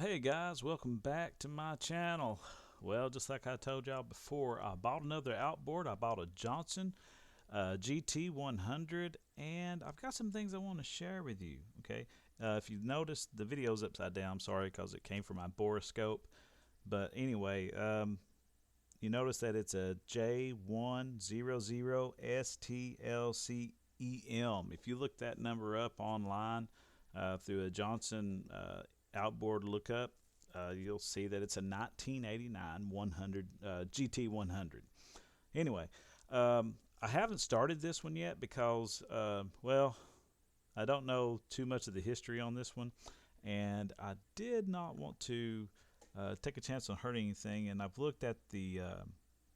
Hey guys, welcome back to my channel. Well, just like I told y'all before, I bought another outboard. I bought a Johnson GT100, and I've got some things I want to share with you. Okay, if you've noticed, the video's upside down. I'm sorry, because it came from my borescope. But anyway, you notice that it's a J100STLCEM. If you look that number up online through a Johnson outboard lookup, you'll see that it's a 1989 100 GT100. Anyway, I haven't started this one yet because, well, I don't know too much of the history on this one, and I did not want to take a chance on hurting anything. And I've looked at the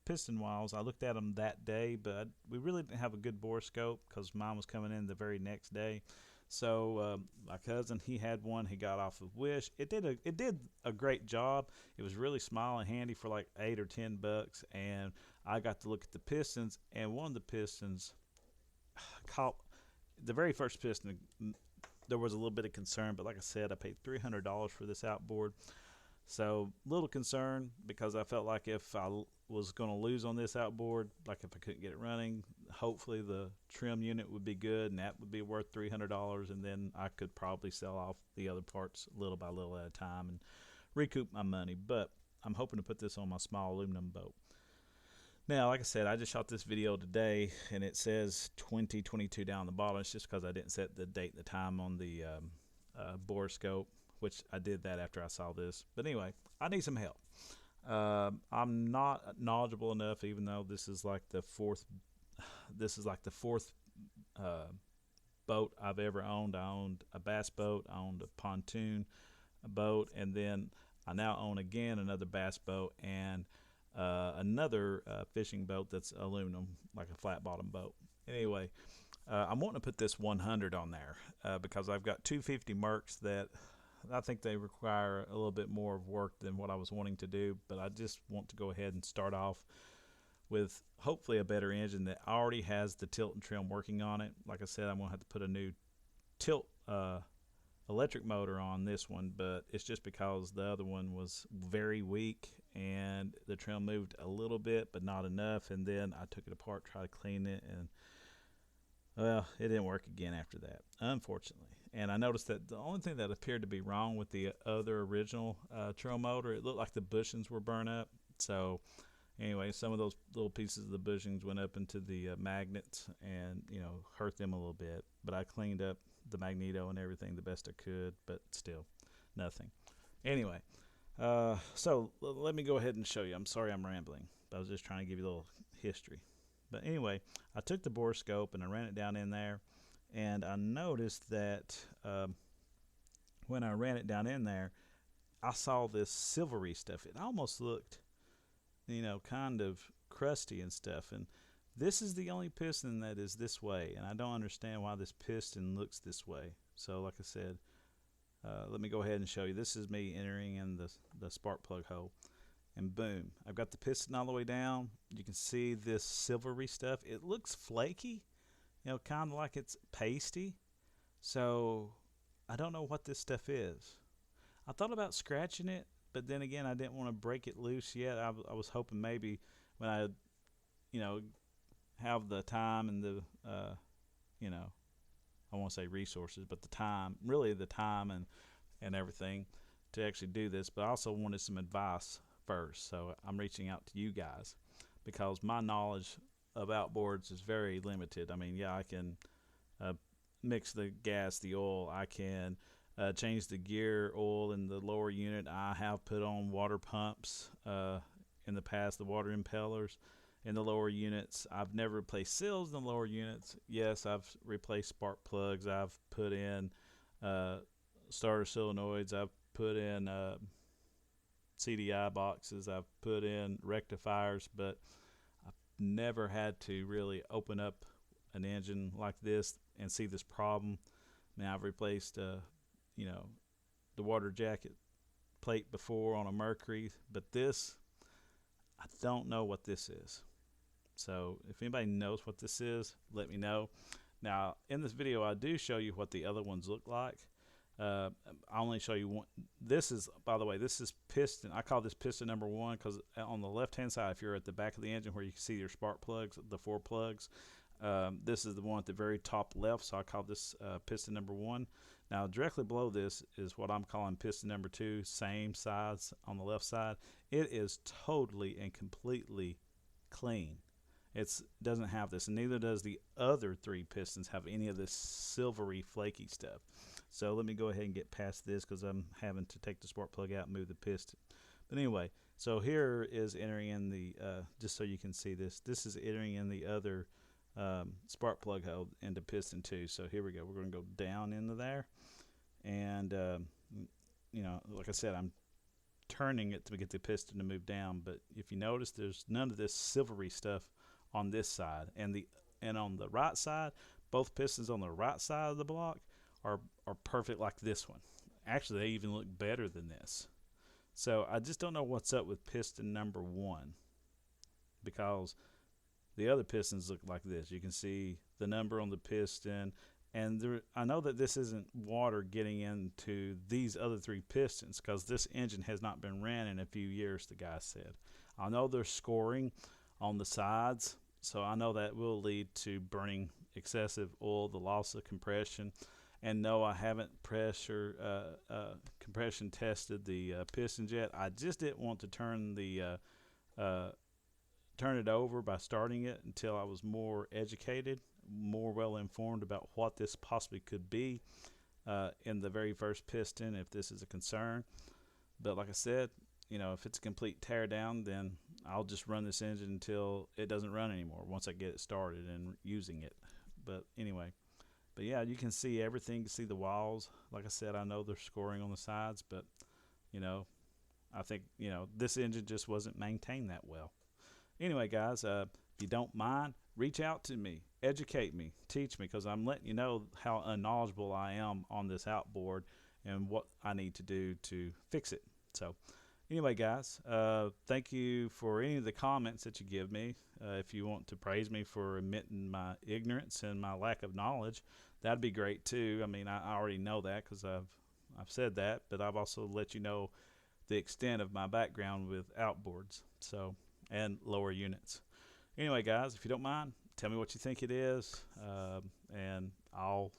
piston walls. I looked at them that day, but we really didn't have a good bore scope because mine was coming in the very next day. So my cousin, he had one. He got off of Wish. It did a great job. It was really small and handy for like $8 or $10. And I got to look at the pistons, and one of the pistons caught the very first piston. There was a little bit of concern, but like I said, I paid $300 for this outboard. So little concern because I felt like if I was going to lose on this outboard, like if I couldn't get it running, hopefully the trim unit would be good and that would be worth $300, and then I could probably sell off the other parts little by little at a time and recoup my money. But I'm hoping to put this on my small aluminum boat. Now, like I said, I just shot this video today and it says 2022 down the bottom. It's just because I didn't set the date and the time on the borescope, which I did that after I saw this. But anyway, I need some help. I'm not knowledgeable enough, even though this is like the fourth. This is like the fourth boat I've ever owned. I owned a bass boat, I owned a pontoon boat, and then I now own again another bass boat and another fishing boat that's aluminum, like a flat bottom boat. Anyway, I'm wanting to put this 100 on there because I've got 250 Mercs that I think they require a little bit more of work than what I was wanting to do, but I just want to go ahead and start off with hopefully a better engine that already has the tilt and trim working on it. Like I said, I'm going to have to put a new tilt electric motor on this one, but it's just because the other one was very weak and the trim moved a little bit but not enough, and then I took it apart, tried to clean it, and well, it didn't work again after that, unfortunately. And I noticed that the only thing that appeared to be wrong with the other original trim motor, it looked like the bushings were burnt up. So anyway, some of those little pieces of the bushings went up into the magnets and, hurt them a little bit. But I cleaned up the magneto and everything the best I could, but still nothing. Anyway, so let me go ahead and show you. I'm sorry I'm rambling, but I was just trying to give you a little history. But anyway, I took the borescope and I ran it down in there, and I noticed that when I ran it down in there, I saw this silvery stuff. It almost looked, kind of crusty and stuff. And this is the only piston that is this way, and I don't understand why this piston looks this way. So like I said, let me go ahead and show you. This is me entering in the spark plug hole. And boom, I've got the piston all the way down. You can see this silvery stuff. It looks flaky, kind of like it's pasty. So I don't know what this stuff is. I thought about scratching it, but then again, I didn't want to break it loose yet. I was hoping maybe when I, have the time and the, I won't say resources, but the time, really the time and everything to actually do this. But I also wanted some advice first, so I'm reaching out to you guys because my knowledge of outboards is very limited. I mean, yeah, I can mix the gas, the oil, I can change the gear oil in the lower unit. I have put on water pumps in the past, the water impellers in the lower units. I've never replaced seals in the lower units. Yes, I've replaced spark plugs. I've put in starter solenoids. I've put in CDI boxes. I've put in rectifiers, but I've never had to really open up an engine like this and see this problem. Now I've replaced, the water jacket plate before on a Mercury, but this, I don't know what this is. So if anybody knows what this is, let me know. Now in this video, I do show you what the other ones look like. I'll only show you one. This is, by the way, this is piston. I call this piston number 1 because on the left-hand side, if you're at the back of the engine where you can see your spark plugs, the 4 plugs, this is the one at the very top left, so I call this piston number 1. Now, directly below this is what I'm calling piston number 2, same size on the left side. It is totally and completely clean. It doesn't have this, and neither does the other 3 pistons have any of this silvery, flaky stuff. So let me go ahead and get past this because I'm having to take the spark plug out and move the piston. But anyway, so here is entering in the, just so you can see this, this is entering in the other spark plug hole into piston 2. So here we go. We're going to go down into there. And, you know, like I said, I'm turning it to get the piston to move down. But if you notice, there's none of this silvery stuff on this side. And on the right side, both pistons on the right side of the block are perfect like this one. Actually, they even look better than this. So I just don't know what's up with piston number 1, because the other pistons look like this. You can see the number on the piston, and I know that this isn't water getting into these other 3 pistons because this engine has not been ran in a few years, the guy said. I know there's scoring on the sides, so I know that will lead to burning excessive oil, the loss of compression. And no, I haven't compression tested the pistons yet. I just didn't want to turn it over by starting it until I was more educated, more well informed about what this possibly could be in the very first piston, if this is a concern. But like I said, you know, if it's a complete tear down, then I'll just run this engine until it doesn't run anymore once I get it started and using it. But anyway. But yeah, you can see everything. You can see the walls. Like I said, I know they're scoring on the sides, but, you know, I think, you know, this engine just wasn't maintained that well. Anyway, guys, if you don't mind, reach out to me, educate me, teach me, because I'm letting you know how unknowledgeable I am on this outboard and what I need to do to fix it. So anyway, guys, thank you for any of the comments that you give me. If you want to praise me for admitting my ignorance and my lack of knowledge, that'd be great too. I mean, I already know that because I've said that, but I've also let you know the extent of my background with outboards, so, and lower units. Anyway, guys, if you don't mind, tell me what you think it is, and I'll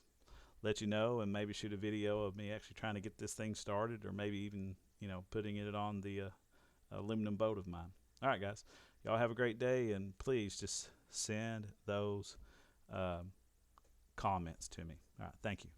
let you know, and maybe shoot a video of me actually trying to get this thing started, or maybe even, you know, putting it on the aluminum boat of mine. All right, guys, y'all have a great day, and please just send those comments to me. All right, thank you.